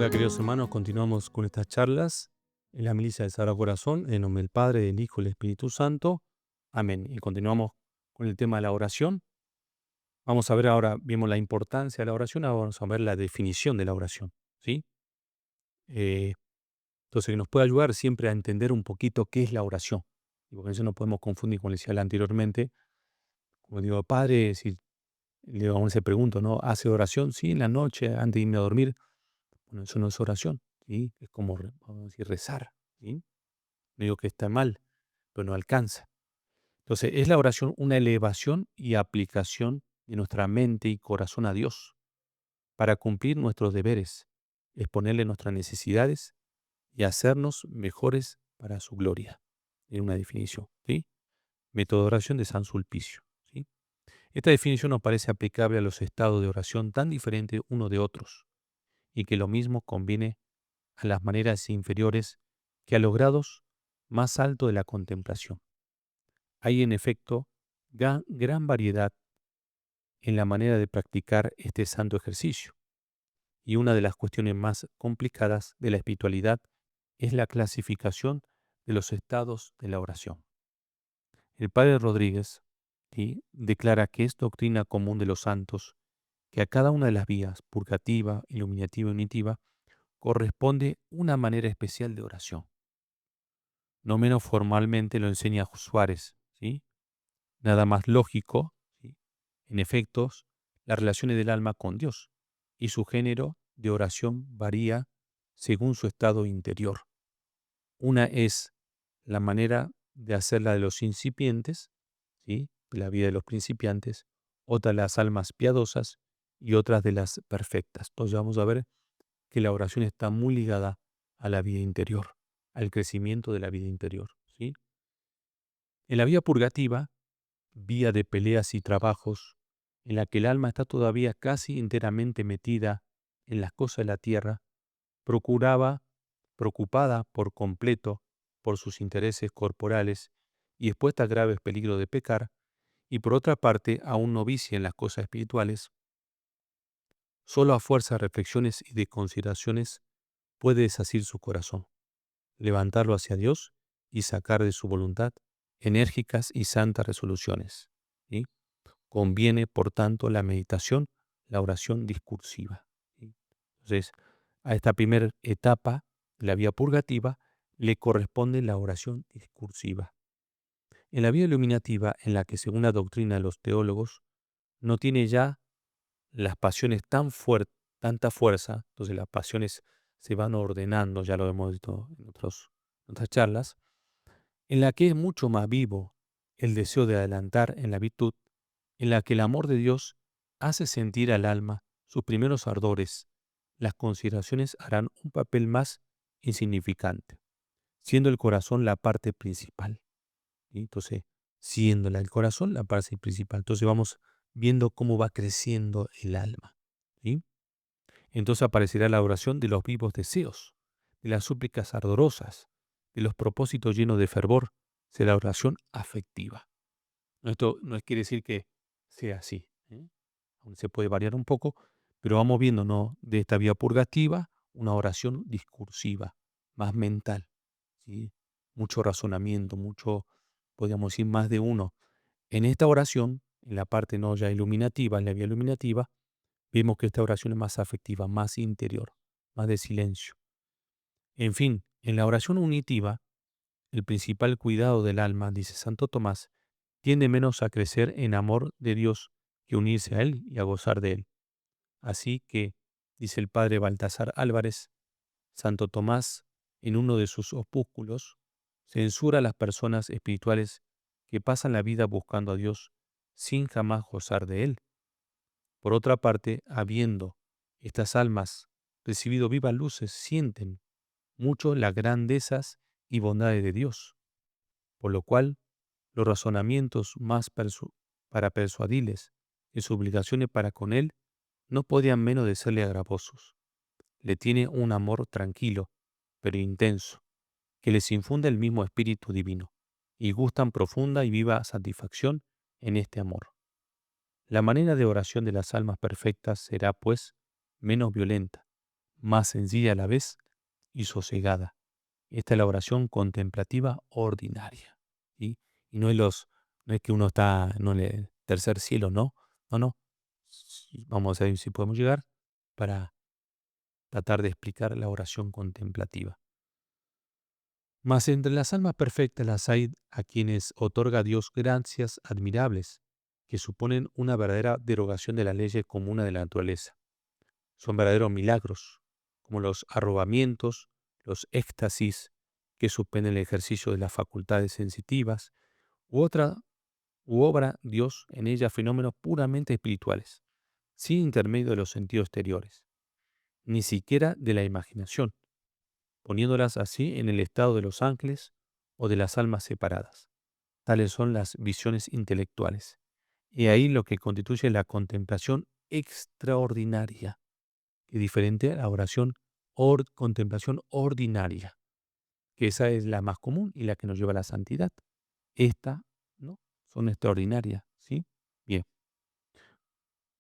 Hola queridos hermanos, continuamos con estas charlas en la milicia del Sagrado Corazón, en nombre del Padre, del Hijo y del Espíritu Santo. Amén. Y continuamos con el tema de la oración. Vamos a ver ahora, vimos la importancia de la oración, ahora vamos a ver la definición de la oración. ¿Sí? Eh, entonces, que nos puede ayudar siempre a entender un poquito qué es la oración. Y porque eso no podemos confundir, como les decía anteriormente. Como digo, Padre, si le aún se pregunto, ¿no? ¿Hace oración? Sí, en la noche, antes de irme a dormir. Bueno, eso no es oración, ¿sí? Es como, vamos a decir, rezar, ¿sí? No digo que está mal, pero no alcanza. Entonces, es la oración una elevación y aplicación de nuestra mente y corazón a Dios para cumplir nuestros deberes, exponerle nuestras necesidades y hacernos mejores para su gloria. En una definición, ¿sí? Método de oración de San Sulpicio, ¿sí? Esta definición nos parece aplicable a los estados de oración tan diferentes unos de otros y que lo mismo conviene a las maneras inferiores que a los grados más altos de la contemplación. Hay en efecto gran variedad en la manera de practicar este santo ejercicio, y una de las cuestiones más complicadas de la espiritualidad es la clasificación de los estados de la oración. El padre Rodríguez, ¿sí?, declara que es doctrina común de los santos que a cada una de las vías, purgativa, iluminativa y unitiva, corresponde una manera especial de oración. No menos formalmente lo enseña Suárez, ¿sí? Nada más lógico, ¿sí? En efectos, las relaciones del alma con Dios y su género de oración varía según su estado interior. Una es la manera de hacerla de los incipientes, ¿sí?, de la vida de los principiantes, otra de las almas piadosas y otras de las perfectas. Entonces vamos a ver que la oración está muy ligada a la vida interior, al crecimiento de la vida interior, ¿sí? En la vida purgativa, vía de peleas y trabajos, en la que el alma está todavía casi enteramente metida en las cosas de la tierra, procuraba, preocupada por completo por sus intereses corporales y expuesta a graves peligros de pecar, y por otra parte aún novicia en las cosas espirituales, solo a fuerza de reflexiones y de consideraciones puede desasir su corazón, levantarlo hacia Dios y sacar de su voluntad enérgicas y santas resoluciones, ¿sí? Conviene, por tanto, la meditación, la oración discursiva, ¿sí? Entonces, a esta primera etapa de la vía purgativa le corresponde la oración discursiva. En la vía iluminativa, en la que según la doctrina de los teólogos, no tiene ya las pasiones tan fuertes, tanta fuerza, entonces las pasiones se van ordenando, ya lo hemos visto en otras charlas, en la que es mucho más vivo el deseo de adelantar en la virtud, en la que el amor de Dios hace sentir al alma sus primeros ardores, las consideraciones harán un papel más insignificante, siendo el corazón la parte principal, ¿sí? Entonces, siendo el corazón la parte principal, entonces vamos viendo cómo va creciendo el alma, ¿sí? Entonces aparecerá la oración de los vivos deseos, de las súplicas ardorosas, de los propósitos llenos de fervor, será la oración afectiva. Esto no quiere decir que sea así, ¿eh? Aún se puede variar un poco, pero vamos viendo, ¿no?, de esta vía purgativa, una oración discursiva, más mental, ¿sí? Mucho razonamiento, mucho, podríamos decir, más de uno. En esta oración, en la parte no ya iluminativa, en la vía iluminativa, vemos que esta oración es más afectiva, más interior, más de silencio. En fin, en la oración unitiva, el principal cuidado del alma, dice Santo Tomás, tiende menos a crecer en amor de Dios que unirse a Él y a gozar de Él. Así que, dice el padre Baltasar Álvarez, Santo Tomás, en uno de sus opúsculos, censura a las personas espirituales que pasan la vida buscando a Dios sin jamás gozar de Él. Por otra parte, habiendo estas almas recibido vivas luces, sienten mucho las grandezas y bondades de Dios, por lo cual los razonamientos más para persuadirles de sus obligaciones para con Él no podían menos de serle agravosos. Le tiene un amor tranquilo, pero intenso, que les infunde el mismo espíritu divino, y gustan profunda y viva satisfacción en este amor. La manera de oración de las almas perfectas será, pues, menos violenta, más sencilla a la vez y sosegada. Esta es la oración contemplativa ordinaria. ¿Sí? Y no es que uno está en el tercer cielo, no. No, no. Sí, vamos a ver si podemos llegar para tratar de explicar la oración contemplativa. Mas entre las almas perfectas las hay a quienes otorga Dios gracias admirables, que suponen una verdadera derogación de las leyes comunes de la naturaleza. Son verdaderos milagros, como los arrobamientos, los éxtasis, que suspenden el ejercicio de las facultades sensitivas, u otra, u obra Dios en ellas fenómenos puramente espirituales, sin intermedio de los sentidos exteriores, ni siquiera de la imaginación, poniéndolas así en el estado de los ángeles o de las almas separadas. Tales son las visiones intelectuales. Y ahí lo que constituye la contemplación extraordinaria, que es diferente a la oración contemplación ordinaria, que esa es la más común y la que nos lleva a la santidad. Esta, ¿no? Son extraordinarias, ¿sí? Bien,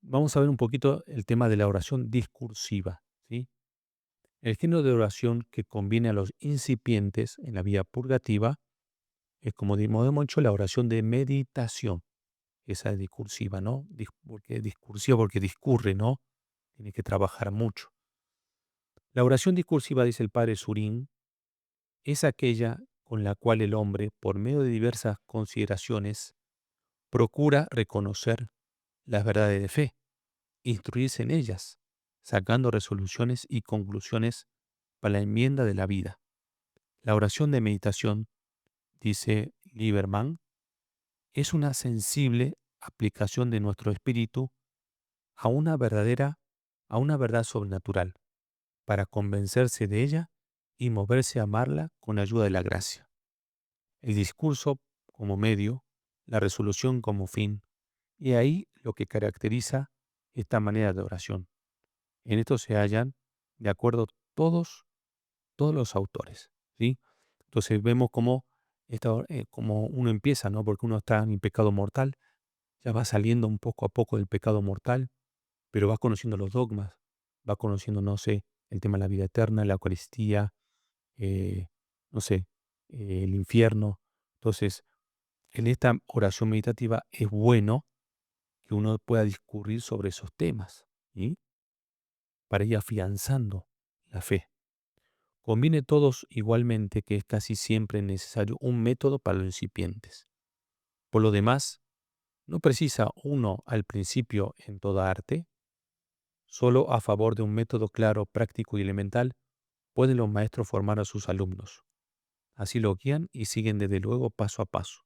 vamos a ver un poquito el tema de la oración discursiva, ¿sí? El género de oración que conviene a los incipientes en la vida purgativa es, como hemos dicho, la oración de meditación. Esa es discursiva, ¿no? Porque discursiva porque discurre, ¿no? Tiene que trabajar mucho. La oración discursiva, dice el padre Surín, es aquella con la cual el hombre, por medio de diversas consideraciones, procura reconocer las verdades de fe, instruirse en ellas, sacando resoluciones y conclusiones para la enmienda de la vida. La oración de meditación, dice Lieberman, es una sensible aplicación de nuestro espíritu a una a una verdad sobrenatural, para convencerse de ella y moverse a amarla con ayuda de la gracia. El discurso como medio, la resolución como fin, y ahí lo que caracteriza esta manera de oración. En esto se hallan de acuerdo todos los autores, ¿sí? Entonces vemos cómo, cómo uno empieza, ¿no? Porque uno está en el pecado mortal, ya va saliendo un poco a poco del pecado mortal, pero va conociendo los dogmas, va conociendo, no sé, el tema de la vida eterna, la Eucaristía, eh, no sé, el infierno. Entonces, en esta oración meditativa es bueno que uno pueda discurrir sobre esos temas, ¿sí? Para ir afianzando la fe. Conviene todos igualmente que es casi siempre necesario un método para los incipientes. Por lo demás, no precisa uno al principio en toda arte. Solo a favor de un método claro, práctico y elemental pueden los maestros formar a sus alumnos. Así lo guían y siguen desde luego paso a paso.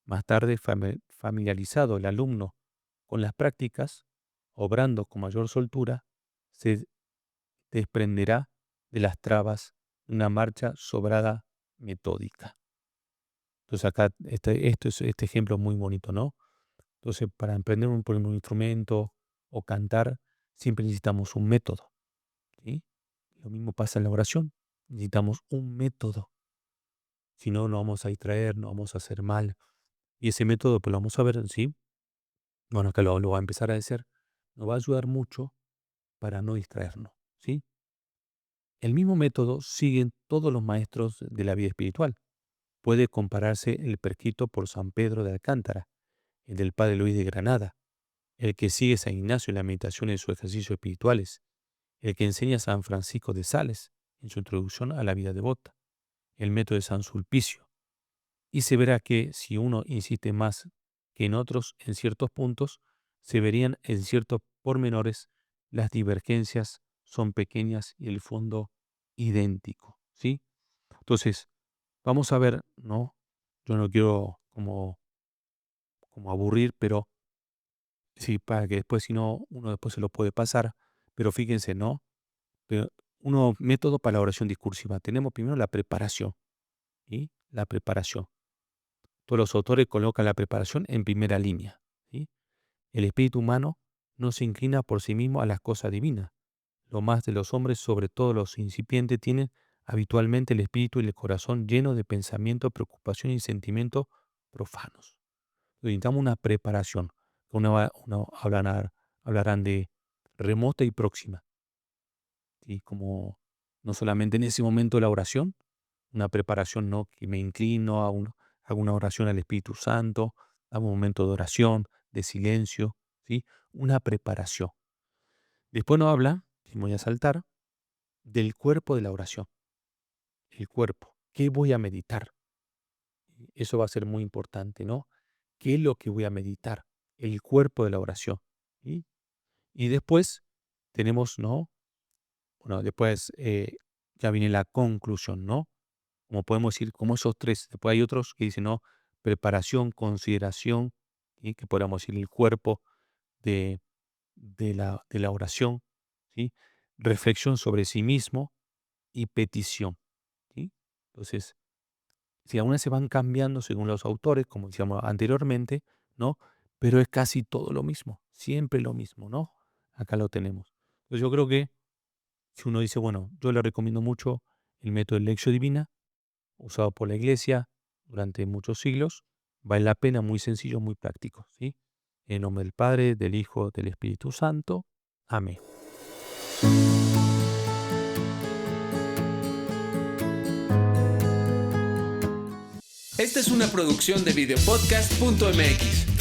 Más tarde, familiarizado el alumno con las prácticas, obrando con mayor soltura, se desprenderá de las trabas de una marcha sobrada metódica. Entonces acá este ejemplo es muy bonito, ¿no? Entonces para aprender por ejemplo, un instrumento o cantar, siempre necesitamos un método, ¿sí? Lo mismo pasa en la oración. Necesitamos un método. Si no, nos vamos a distraer, nos vamos a hacer mal. Y ese método, pues lo vamos a ver, ¿sí? Bueno, acá lo va a empezar a decir. Nos va a ayudar mucho para no distraernos, ¿sí? El mismo método siguen todos los maestros de la vida espiritual. Puede compararse el prescrito por San Pedro de Alcántara, el del Padre Luis de Granada, el que sigue San Ignacio en la meditación en sus ejercicios espirituales, el que enseña San Francisco de Sales en su introducción a la vida devota, el método de San Sulpicio. Y se verá que si uno insiste más que en otros en ciertos puntos, se verían en ciertos pormenores las divergencias son pequeñas y el fondo idéntico, ¿sí? Entonces, vamos a ver, ¿no? Yo no quiero como aburrir, pero sí, para que después, si no, uno después se lo puede pasar. Pero fíjense, ¿no? Pero método para la oración discursiva. Tenemos primero la preparación, ¿sí? La preparación. Todos los autores colocan la preparación en primera línea, ¿sí? El espíritu humano no se inclina por sí mismo a las cosas divinas. Lo más de los hombres, sobre todo los incipientes, tienen habitualmente el espíritu y el corazón llenos de pensamientos, preocupaciones y sentimientos profanos. Necesitamos una preparación. Hablarán de remota y próxima. ¿sí? Como no solamente en ese momento de la oración, una preparación, ¿no? Que me inclino, hago una oración al Espíritu Santo, hago un momento de oración, de silencio, ¿sí? Una preparación. Después nos habla, que me voy a saltar, del cuerpo de la oración. El cuerpo. ¿Qué voy a meditar? Eso va a ser muy importante, ¿no? ¿Qué es lo que voy a meditar? El cuerpo de la oración. ¿Sí? Y después tenemos, ¿no? Bueno, después ya viene la conclusión, ¿no? Como podemos decir, como esos tres. Después hay otros que dicen, ¿no? Preparación, consideración, ¿sí? Que podríamos decir el cuerpo de, de la oración, ¿sí? Reflexión sobre sí mismo y petición, ¿sí? Entonces, si algunas se van cambiando según los autores, como decíamos anteriormente, ¿no? Pero es casi todo lo mismo, siempre lo mismo, ¿no? Acá lo tenemos. Entonces yo creo que si uno dice, bueno, yo le recomiendo mucho el método de Lectio Divina, usado por la Iglesia durante muchos siglos, vale la pena, muy sencillo, muy práctico, ¿sí? En nombre del Padre, del Hijo, del Espíritu Santo. Amén. Esta es una producción de videopodcast.mx.